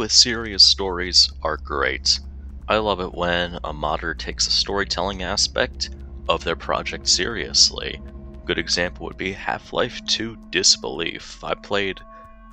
with serious stories are great. I love it when a modder takes the storytelling aspect of their project seriously. A good example would be Half-Life 2 Disbelief. I played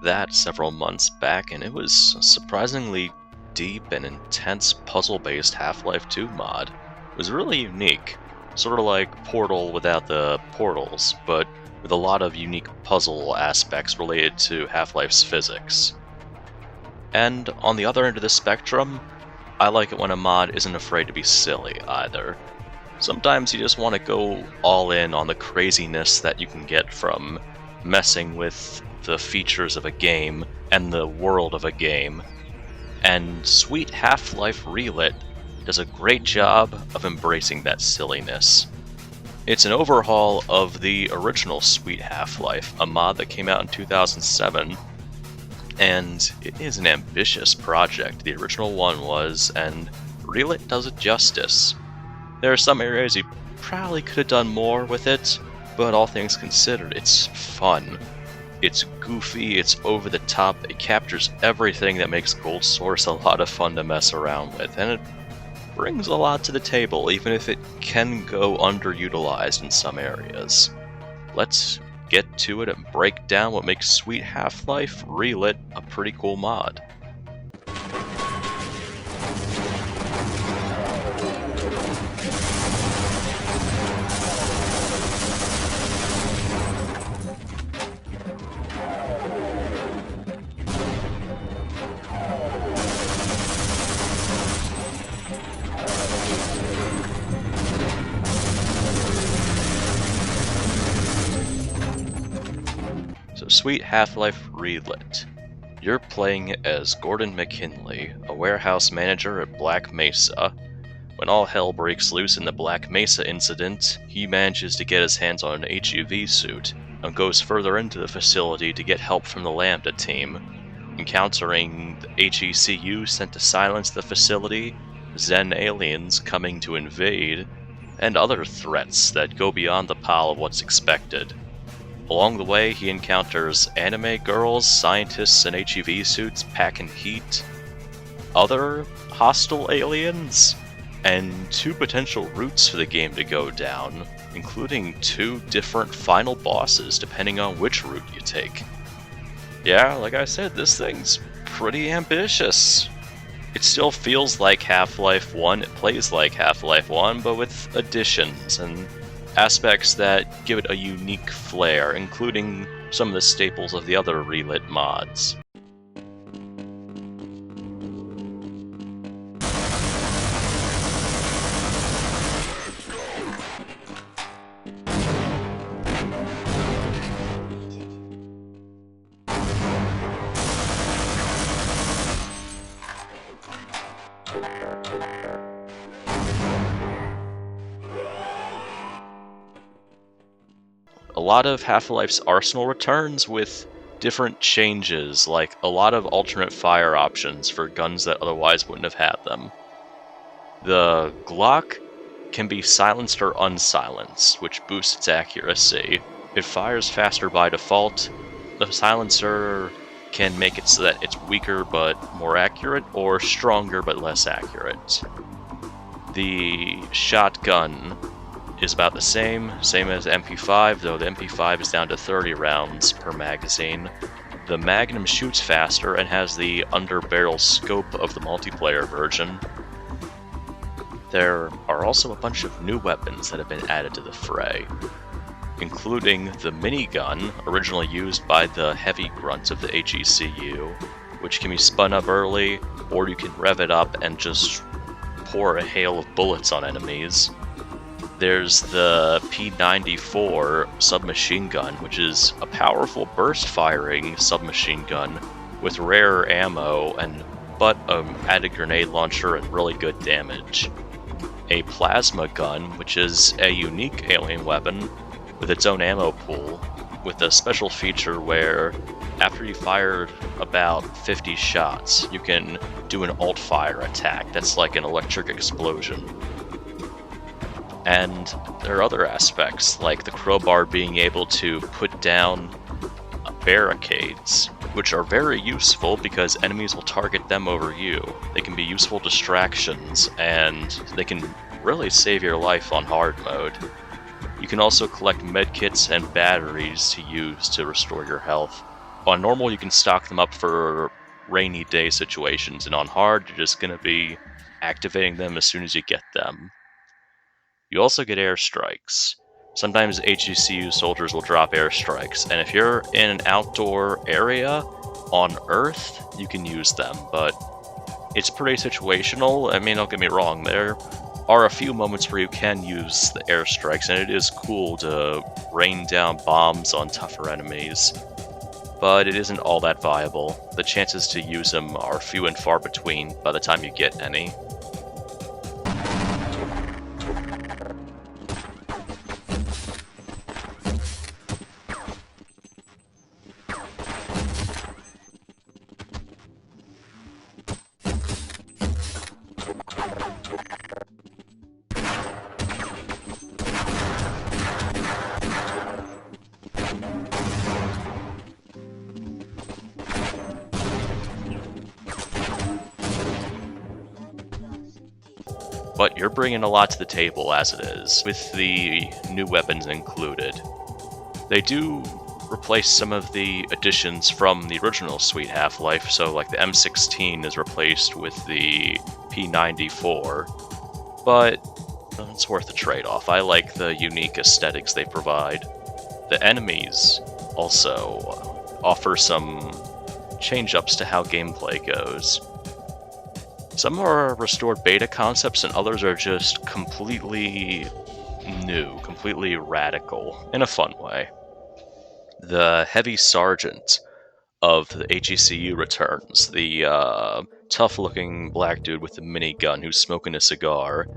that several months back and it was a surprisingly deep and intense puzzle-based Half-Life 2 mod. It was really unique, sort of like Portal without the portals, but with a lot of unique puzzle aspects related to Half-Life's physics. And on the other end of the spectrum, I like it when a mod isn't afraid to be silly either. Sometimes you just want to go all in on the craziness that you can get from messing with the features of a game and the world of a game. And sweet Half-Life Relit does a great job of embracing that silliness. It's an overhaul of the original Sweet Half-Life, a mod that came out in 2007, and it is an ambitious project. The original one was, and Relit does it justice. There are some areas you probably could have done more with it, but all things considered, it's fun. It's goofy, it's over the top, it captures everything that makes Gold Source a lot of fun to mess around with, and it brings a lot to the table, even if it can go underutilized in some areas. Let's get to it and break down what makes Sweet Half-Life Relit a pretty cool mod. Sweet Half-Life Relit. You're playing as Gordon McKinley, a warehouse manager at Black Mesa. When all hell breaks loose in the Black Mesa incident, he manages to get his hands on an HEV suit and goes further into the facility to get help from the Lambda team. Encountering the HECU sent to silence the facility, Zen aliens coming to invade, and other threats that go beyond the pile of what's expected. Along the way, he encounters anime girls, scientists in HEV suits packing heat, other hostile aliens, and 2 potential routes for the game to go down, including 2 different final bosses depending on which route you take. Yeah, like I said, this thing's pretty ambitious. It still feels like Half-Life 1, it plays like Half-Life 1, but with additions and aspects that give it a unique flair, including some of the staples of the other Relit mods. A lot of Half-Life's arsenal returns with different changes, like a lot of alternate fire options for guns that otherwise wouldn't have had them. The Glock can be silenced or unsilenced, which boosts its accuracy. It fires faster by default. The silencer can make it so that it's weaker but more accurate, or stronger but less accurate. The shotgun is about the same as MP5, though the MP5 is down to 30 rounds per magazine. The Magnum shoots faster and has the under-barrel scope of the multiplayer version. There are also a bunch of new weapons that have been added to the fray, including the minigun, originally used by the heavy grunts of the HECU, which can be spun up early, or you can rev it up and just pour a hail of bullets on enemies. There's the P-94 submachine gun, which is a powerful burst-firing submachine gun with rare ammo but an added grenade launcher and really good damage. A plasma gun, which is a unique alien weapon with its own ammo pool, with a special feature where after you fired about 50 shots, you can do an alt-fire attack that's like an electric explosion. And there are other aspects, like the crowbar being able to put down barricades, which are very useful because enemies will target them over you. They can be useful distractions, and they can really save your life on hard mode. You can also collect medkits and batteries to use to restore your health. On normal, you can stock them up for rainy day situations, and on hard, you're just going to be activating them as soon as you get them. You also get airstrikes. Sometimes HECU soldiers will drop airstrikes, and if you're in an outdoor area on Earth, you can use them, but it's pretty situational. I mean, don't get me wrong, there are a few moments where you can use the airstrikes, and it is cool to rain down bombs on tougher enemies, but it isn't all that viable. The chances to use them are few and far between by the time you get any. But you're bringing a lot to the table as it is, with the new weapons included. They do replace some of the additions from the original Sweet Half-Life, so like the M16 is replaced with the P94, but it's worth the trade-off. I like the unique aesthetics they provide. The enemies also offer some change-ups to how gameplay goes. Some are restored beta concepts, and others are just completely new, completely radical, in a fun way. The Heavy Sergeant of the HECU returns, the tough-looking black dude with the minigun who's smoking a cigar.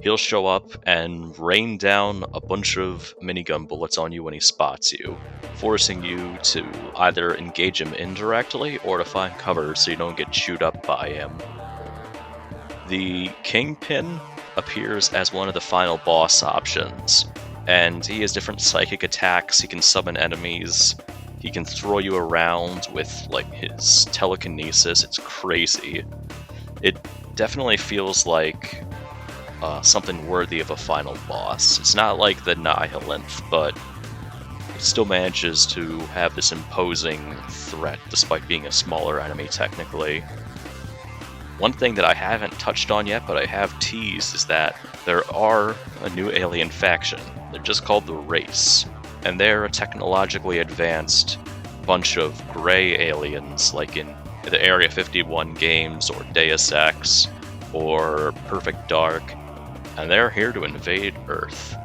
He'll show up and rain down a bunch of minigun bullets on you when he spots you, forcing you to either engage him indirectly or to find cover so you don't get chewed up by him. The Kingpin appears as one of the final boss options, and he has different psychic attacks. He can summon enemies, he can throw you around with like his telekinesis. It's crazy. It definitely feels like something worthy of a final boss. It's not like the Nihilanth, but it still manages to have this imposing threat despite being a smaller enemy technically. One thing that I haven't touched on yet, but I have teased, is that there are a new alien faction. They're just called the Race, and they're a technologically advanced bunch of gray aliens, like in the Area 51 games, or Deus Ex, or Perfect Dark, and they're here to invade Earth.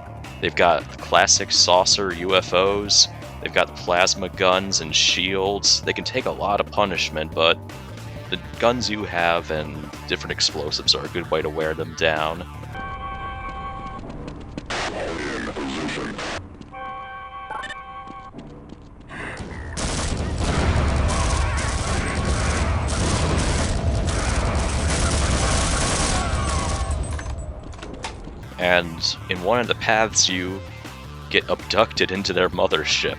They've got classic saucer UFOs, they've got plasma guns and shields. They can take a lot of punishment, but the guns you have and different explosives are a good way to wear them down. And in one of the paths you get abducted into their mothership,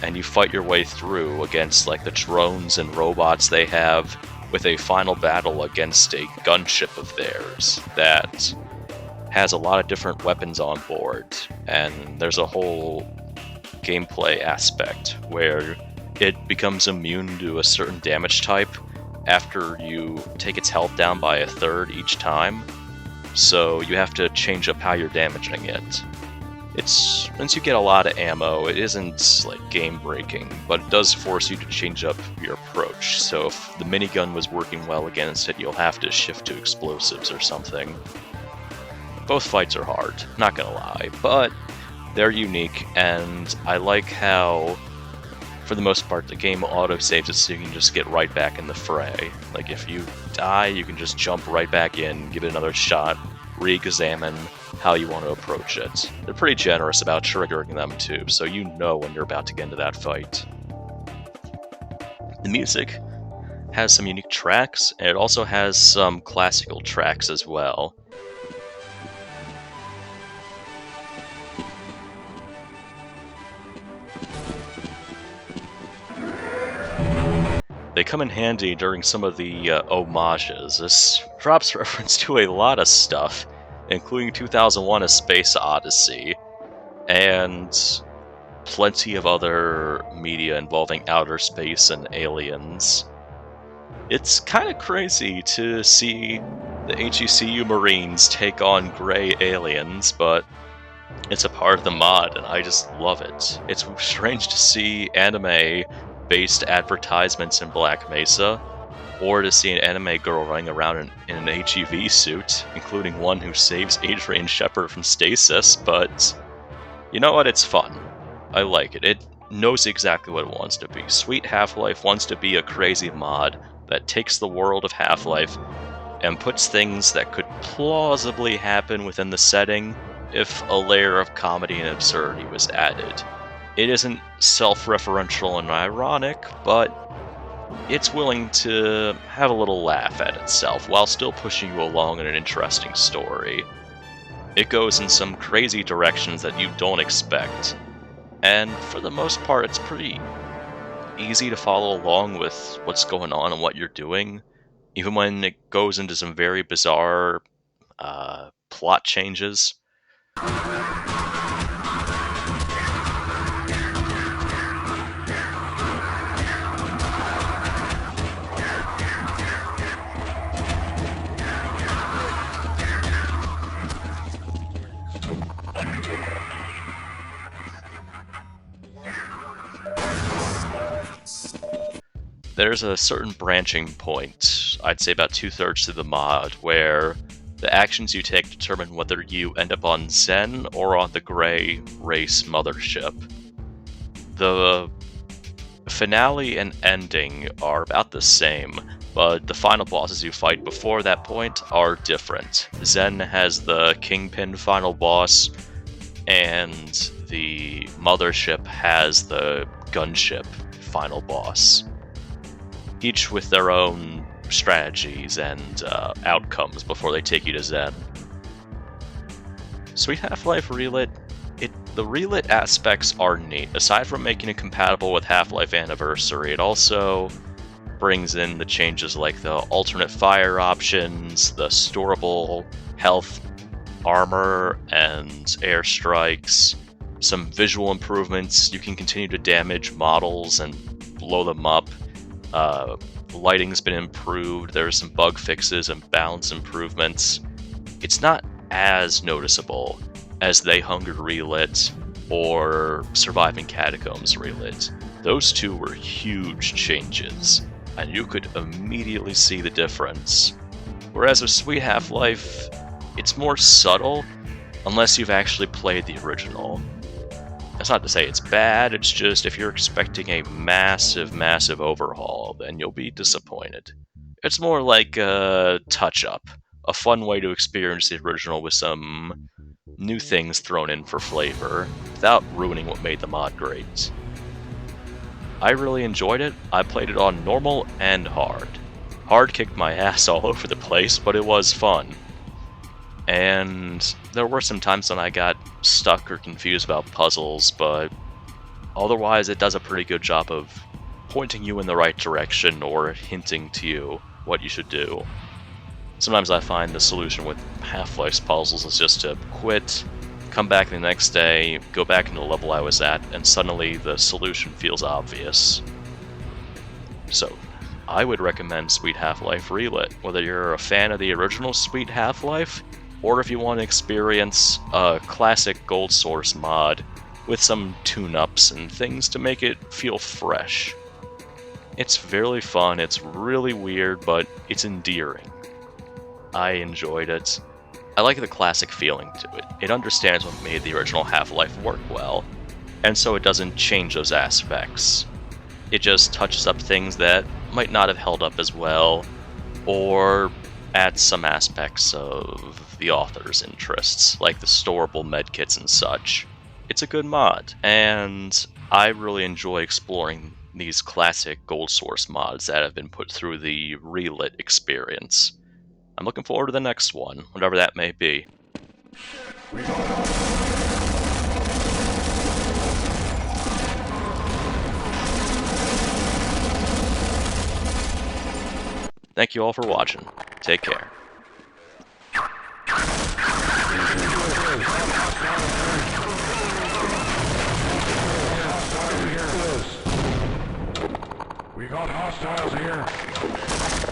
and you fight your way through against like the drones and robots they have, with a final battle against a gunship of theirs that has a lot of different weapons on board, and there's a whole gameplay aspect where it becomes immune to a certain damage type after you take its health down by a third each time, so you have to change up how you're damaging it. Once you get a lot of ammo, it isn't like game breaking, but it does force you to change up your approach. So if the minigun was working well against it, you'll have to shift to explosives or something. Both fights are hard, not gonna lie, but they're unique, and I like how, for the most part, the game auto-saves it so you can just get right back in the fray. Like if you die, you can just jump right back in, give it another shot, re-examine how you want to approach it. They're pretty generous about triggering them too, so you know when you're about to get into that fight. The music has some unique tracks, and it also has some classical tracks as well. They come in handy during some of the homages. This drops reference to a lot of stuff, including 2001: A Space Odyssey, and plenty of other media involving outer space and aliens. It's kind of crazy to see the HECU Marines take on gray aliens, but it's a part of the mod, and I just love it. It's strange to see anime-based advertisements in Black Mesa, or to see an anime girl running around in an HEV suit, including one who saves Adrian Shepard from stasis, but you know what? It's fun. I like it. It knows exactly what it wants to be. Sweet Half-Life wants to be a crazy mod that takes the world of Half-Life and puts things that could plausibly happen within the setting if a layer of comedy and absurdity was added. It isn't self-referential and ironic, but it's willing to have a little laugh at itself while still pushing you along in an interesting story. It goes in some crazy directions that you don't expect, and for the most part it's pretty easy to follow along with what's going on and what you're doing, even when it goes into some very bizarre plot changes. There's a certain branching point, I'd say about 2/3 through the mod, where the actions you take determine whether you end up on Zen or on the Grey Race Mothership. The finale and ending are about the same, but the final bosses you fight before that point are different. Zen has the Kingpin final boss, and the Mothership has the Gunship final boss. Each with their own strategies and outcomes before they take you to Zen. Sweet Half-Life Relit, the Relit aspects are neat. Aside from making it compatible with Half-Life Anniversary, it also brings in the changes like the alternate fire options, the storable health, armor, and airstrikes, some visual improvements. You can continue to damage models and blow them up. Lighting's been improved, there's some bug fixes and balance improvements. It's not as noticeable as They Hunger Relit or Surviving Catacombs Relit. Those two were huge changes, and you could immediately see the difference. Whereas with Sweet Half-Life, it's more subtle, unless you've actually played the original. That's not to say it's bad, it's just if you're expecting a massive, massive overhaul, then you'll be disappointed. It's more like a touch-up, a fun way to experience the original with some new things thrown in for flavor, without ruining what made the mod great. I really enjoyed it. I played it on normal and hard. Hard kicked my ass all over the place, but it was fun. And there were some times when I got stuck or confused about puzzles, but otherwise it does a pretty good job of pointing you in the right direction or hinting to you what you should do. Sometimes I find the solution with Half-Life's puzzles is just to quit, come back the next day, go back into the level I was at, and suddenly the solution feels obvious. So, I would recommend Sweet Half-Life Relit, whether you're a fan of the original Sweet Half-Life, or if you want to experience a classic Gold Source mod with some tune-ups and things to make it feel fresh. It's fairly fun, it's really weird, but it's endearing. I enjoyed it. I like the classic feeling to it. It understands what made the original Half-Life work well, and so it doesn't change those aspects. It just touches up things that might not have held up as well, or adds some aspects of the author's interests, like the storable medkits and such. It's a good mod, and I really enjoy exploring these classic Gold Source mods that have been put through the Relit experience. I'm looking forward to the next one, whatever that may be. Thank you all for watching. Take care. We got hostiles here.